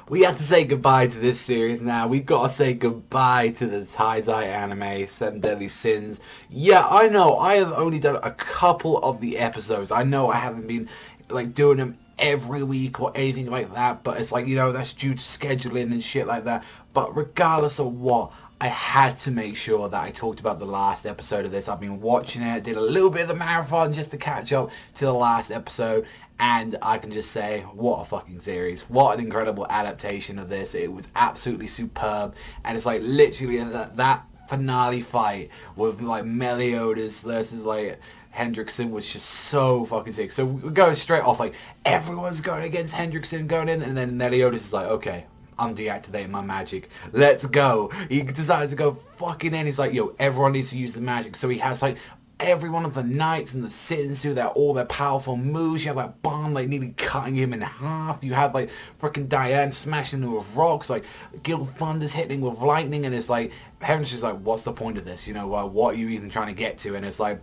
We have to say goodbye to this series now. We've got to say goodbye to the Taizai anime, Seven Deadly Sins. Yeah, I know, I have only done a couple of the episodes. I know I haven't been, like, doing them every week or anything like that, but it's like, you know, that's due to scheduling and shit like that. But regardless of what, I had to make sure that I talked about the last episode of this. I've been watching it, did a little bit of the marathon just to catch up to the last episode, and I can just say, what a fucking series. What an incredible adaptation of this. It was absolutely superb, and it's like literally that finale fight with like Meliodas versus like Hendrickson was just so fucking sick. So we're going straight off, like everyone's going against Hendrickson going in, and then Meliodas is like, okay, I'm deactivating my magic. Let's go. He decided to go fucking in. He's like, yo, everyone needs to use the magic. So he has like every one of the knights and the Sins do all their powerful moves. You have like Bond like nearly cutting him in half. You have like freaking Diane smashing him with rocks. Like Gil Thunder's hitting with lightning, and it's like Heaven's just like, what's the point of this? You know, what are you even trying to get to? And it's like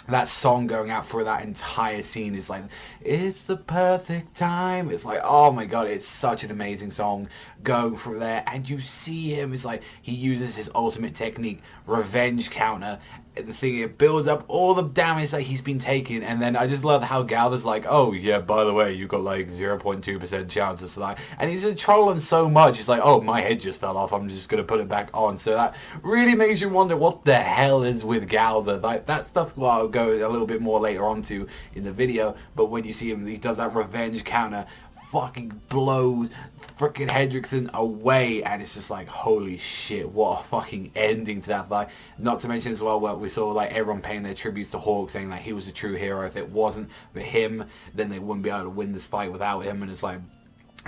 that song going out for that entire scene is like, it's the perfect time. It's like, oh my god, it's such an amazing song going through there. And you see him, it's like he uses his ultimate technique, revenge counter. The thing, it builds up all the damage that he's been taking, and then I just love how Galder's like, oh yeah, by the way, you got like 0.2% chances to die, and he's just trolling so much. It's like, oh, my head just fell off, I'm just gonna put it back on. So that really makes you wonder what the hell is with Galder. Like that stuff, well, I'll go a little bit more later on to in the video, but when you see him, he does that revenge counter, fucking blows freaking Hendrickson away, and it's just like, holy shit, what a fucking ending to that fight. Not to mention as well, where we saw like everyone paying their tributes to Hawk, saying that he was a true hero. If it wasn't for him, then they wouldn't be able to win this fight without him. And it's like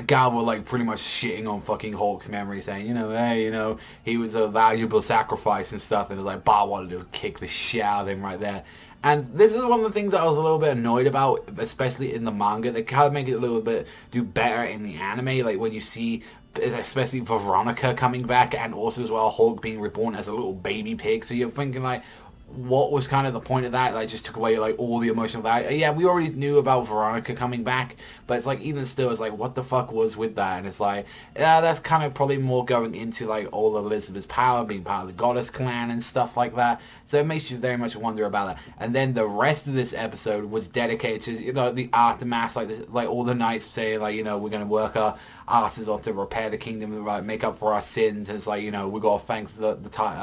Gal were like pretty much shitting on fucking Hawk's memory, saying, you know, hey, you know, he was a valuable sacrifice and stuff, and it was like, Bar wanted to kick the shit out of him right there. And this is one of the things that I was a little bit annoyed about, especially in the manga. They kind of make it a little bit do better in the anime, like when you see especially Veronica coming back, and also as well Hulk being reborn as a little baby pig. So you're thinking like, what was kind of the point of that? Like, just took away like all the emotional value. Yeah, we already knew about Veronica coming back, but it's like even still, it's like, what the fuck was with that? And it's like, yeah, that's kind of probably more going into like all of Elizabeth's power, being part of the Goddess clan and stuff like that. So it makes you very much wonder about that. And then the rest of this episode was dedicated to, you know, the aftermath, like all the knights saying like, you know, we're gonna work our asses off to repair the kingdom and like make up for our sins. And it's like, you know, we got to thanks the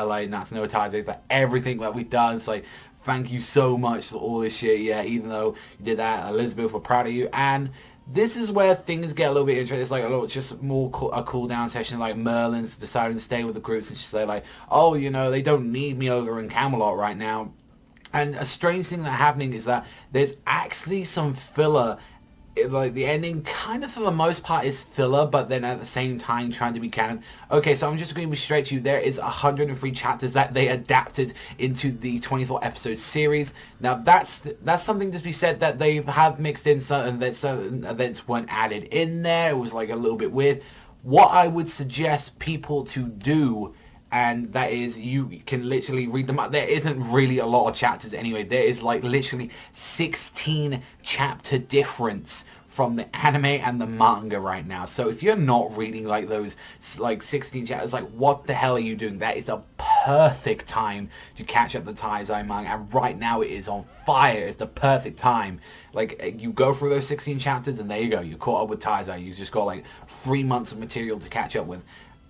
like Natsu no Taizai for everything that we've done. It's like, thank you so much for all this shit. Yeah, even though you did that, Elizabeth, we're proud of you. And this is where things get a little bit interesting. It's like a little, just more a cool down session. Like Merlin's deciding to stay with the groups, and she's like, oh, you know, they don't need me over in Camelot right now. And a strange thing that's happening is that there's actually some filler. Like the ending kind of for the most part is filler, but then at the same time trying to be canon. Okay, so I'm just going to be straight to you. There is 103 chapters that they adapted into the 24 episode series. Now that's something to be said, that they have mixed in certain events weren't added in there. It was like a little bit weird. What I would suggest people to do, and that is, you can literally read them up. There isn't really a lot of chapters anyway. There is like literally 16 chapter difference from the anime and the manga right now. So if you're not reading like those like 16 chapters, like what the hell are you doing? That is a perfect time to catch up the Taizai manga, and right now it is on fire. It's the perfect time. Like, you go through those 16 chapters and there you go, you caught up with Taizai. You just got like 3 months of material to catch up with.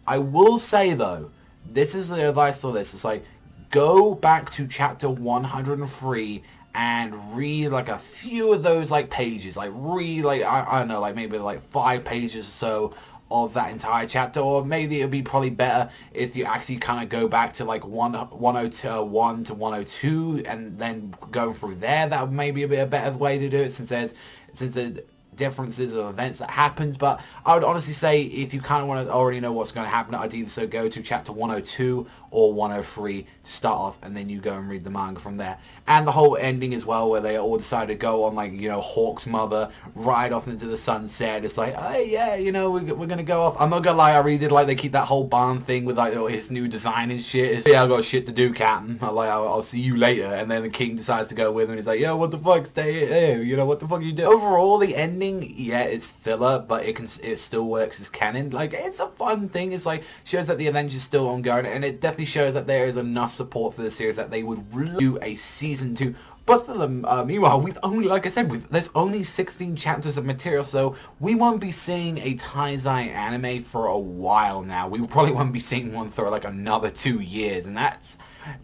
I will say though, this is the advice for this. It's like, go back to chapter 103 and read like a few of those like pages. Like read like, I don't know, like maybe like 5 pages or so of that entire chapter. Or maybe it would be probably better if you actually kind of go back to like 101 to 102 and then go through there. That would maybe be a better way to do it, since the differences of events that happened. But I would honestly say, if you kind of want to already know what's going to happen, I'd either so go to chapter 102 or 103 to start off, and then you go and read the manga from there. And the whole ending as well, where they all decide to go on, like, you know, Hawk's mother ride off into the sunset. It's like, hey, yeah, you know, we're gonna go off. I'm not gonna lie, I really did like they keep that whole barn thing with like his new design and shit. It's, yeah, I got shit to do, Captain. I'll see you later. And then the king decides to go with him, and he's like, yo, what the fuck, stay here, you know, what the fuck you do? Overall, the ending ending, yeah, it's filler, but it still works as canon. Like, it's a fun thing. It's like, shows that the adventure's still ongoing, and it definitely shows that there is enough support for the series that they would do a season 2. But for them, meanwhile, we've only, like I said, there's only 16 chapters of material, so we won't be seeing a Taizai anime for a while now. We probably won't be seeing one for like another 2 years, and that's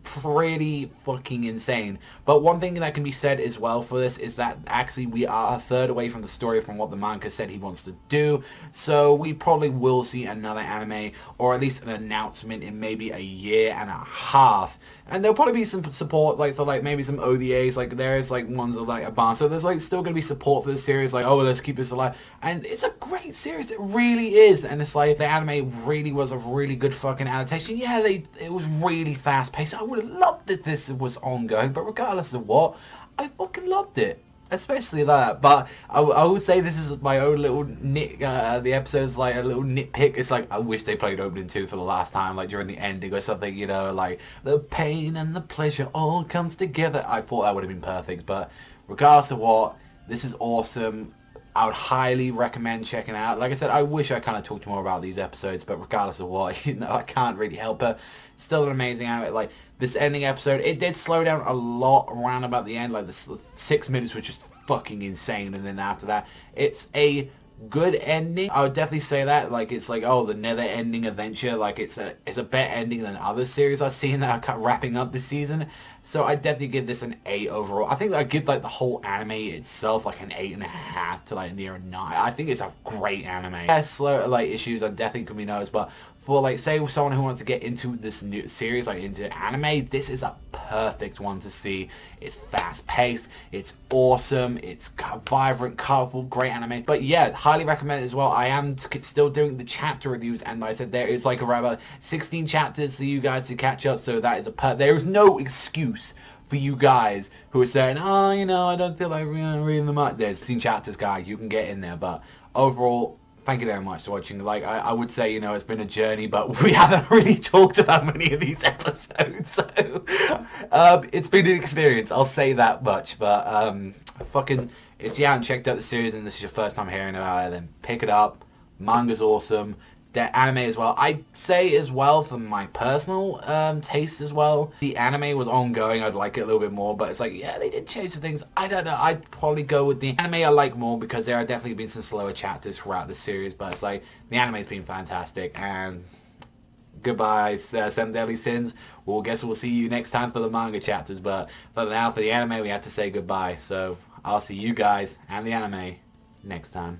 pretty fucking insane. But one thing that can be said as well for this is that actually we are a third away from the story from what the manga said he wants to do, so we probably will see another anime, or at least an announcement in maybe a year and a half. And there'll probably be some support, like, for, like, maybe some OVAs, like, there's, like, ones of, like, advanced, so there's, like, still gonna be support for the series, like, oh, let's keep this alive, and it's a great series, it really is, and it's, like, the anime really was a really good fucking adaptation. Yeah, it was really fast-paced. I would have loved it if this was ongoing, but regardless of what, I fucking loved it. Especially that, but I would say this is my own little the episode's like a little nitpick. It's like, I wish they played opening 2 for the last time, like during the ending or something, you know, like the pain and the pleasure all comes together. I thought that would have been perfect, but regardless of what, this is awesome. I would highly recommend checking out. Like I said, I wish I kind of talked more about these episodes, but regardless of what, you know, I can't really help it. Still an amazing anime. Like, this ending episode, it did slow down a lot around about the end. Like, the 6 minutes was just fucking insane, and then after that, it's a good ending. I would definitely say that. Like, it's like, oh, the never-ending adventure. Like, it's a better ending than other series I've seen that are wrapping up this season. So I definitely give this an 8 overall. I think I give, like, the whole anime itself like an 8.5 to like near a 9. I think it's a great anime. Yeah, slow, like, issues are definitely can be noticed, but for, like, say someone who wants to get into this new series, like into anime, this is a perfect one to see. It's fast-paced, it's awesome, it's vibrant, colorful, great anime. But yeah, highly recommend it as well. I am still doing the chapter reviews, and like I said, there is like around about 16 chapters for you guys to catch up, so that is there is no excuse for you guys who are saying, oh, you know, I don't feel like reading them up. There's 16 chapters, guys, you can get in there. But overall, thank you very much for watching. Like, I would say, you know, it's been a journey, but we haven't really talked about many of these episodes, so it's been an experience, I'll say that much. But fucking, if you haven't checked out the series and this is your first time hearing about it, then pick it up. Manga's awesome. The anime as well. I'd say as well, for my personal taste as well, the anime was ongoing. I'd like it a little bit more, but it's like, yeah, they did change the things. I don't know. I'd probably go with the anime I like more, because there have definitely been some slower chapters throughout the series, but it's like, the anime's been fantastic. And goodbye, 7 Deadly Sins. Well, guess we'll see you next time for the manga chapters, but for now, for the anime, we have to say goodbye. So I'll see you guys and the anime next time.